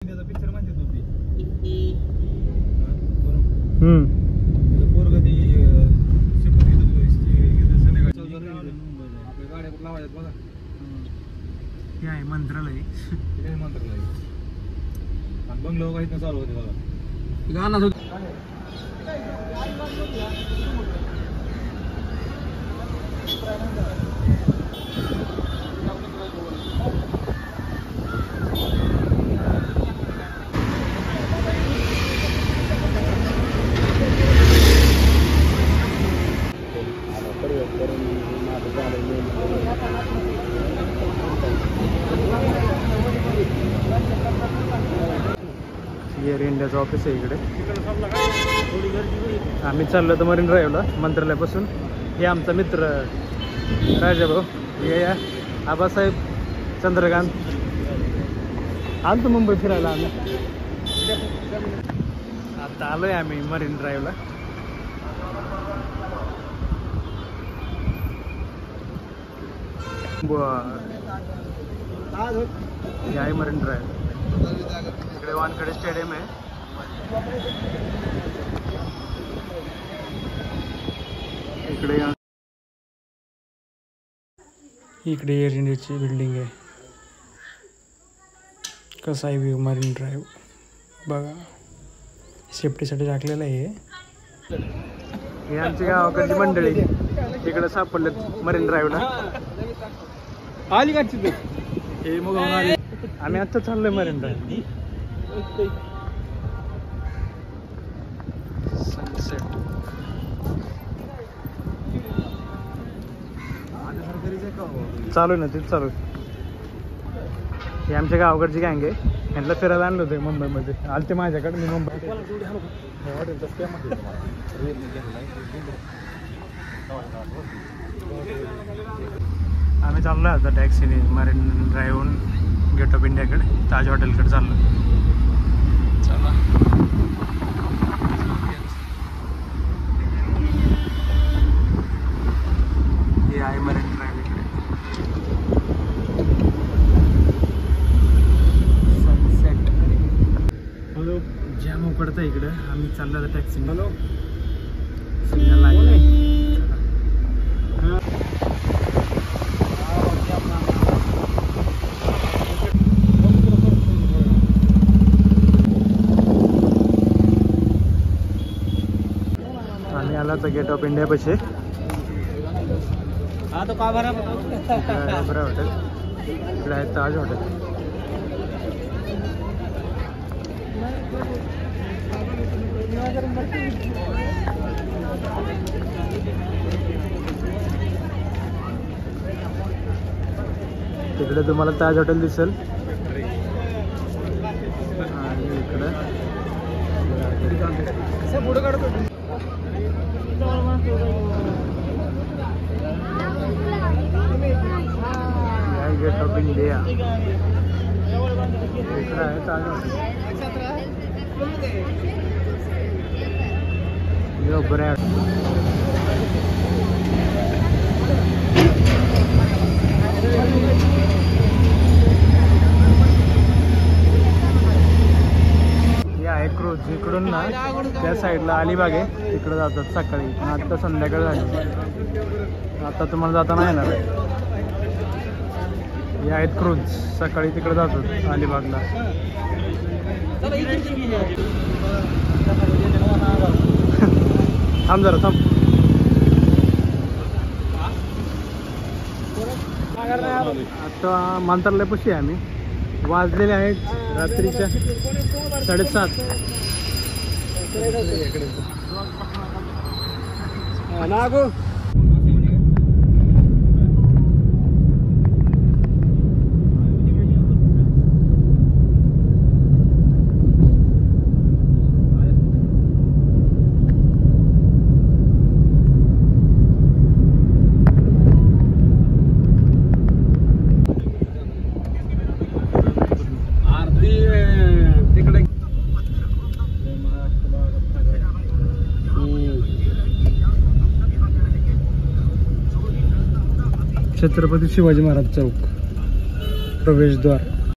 Picture म्हणते होती आपल्या गाड्या लावायच्यात बघा. हे आहे मंत्रालय. मंत्रालय आणि बंगलो काही चालू होते बघा. गाणं एअर इंडियाचं ऑफिस आहे इकडे. आम्ही चाललो तर मरीन ड्राईव्हला मंत्रालयापासून. हे आमचा मित्र राजाभाऊ, हे या आबासाहेब चंद्रकांत. आलतो मुंबई फिरायला आम्ही. आता आलोय आम्ही मरीन ड्राईव्हला. हे आहे मरीन ड्राईव्ह. इकडे वानखेडे स्टेडियम आहे. इकडे एअर इंडियाची बिल्डिंग आहे. कसा आहे व्ह्यू मरीन ड्राईव्ह बघा. सेफ्टीसाठी टाकलेलं आहे. हे आमची गावाकडची मंडळी इकडे सापडलेत मरीन ड्राईव्हला. आली का हे मग आम्ही आता चाललोय मरीन ड्राईव्ह. सनसेट चालू आहे ना, तेच चालू आहे. हे आमच्या गावाकडची गँग आहे. यांना फिरायला आणलं होतं मुंबईमध्ये. आलते माझ्याकडे, मी मुंबईत. आम्ही चाललोय आता टॅक्सीने मरीन ड्राईव्हहून गेट ऑफ इंडियाकडे, ताज हॉटेलकडे चाललो. चला हे आहे मरीन ड्राईव्ह इकडे. सनसेट. हॅलो, जाम उकडतं इकडं. आम्ही चाललो आता टॅक्सीने. हॅलो, सिग्नल लागले. आम्ही आला तर गेट ऑफ इंडिया पाशी. बरं हॉटेल इकडे आहे, ताज हॉटेल. तिकडे तुम्हाला ताज हॉटेल दिसेल आणि इकडे पुढे काढतो. गेट ऑफ इंडिया इकडे आहे ताज हॉटेल. ब्रँड आहे क्रूज. इकडून ना त्या साईडला अलिबाग आहे, तिकडे जातात सकाळी. आता संध्याकाळ झाली. आता तुम्हाला जाताना येणार आहे. हे आहेत क्रूज, सकाळी तिकडे जातात अलिबागला. थांब जरा थांब. आता मंत्रालयापाशी आहे आम्ही. वाजलेले आहेत रात्रीच्या 7:30. नागो छत्रपती शिवाजी महाराज चौक प्रवेशद्वार.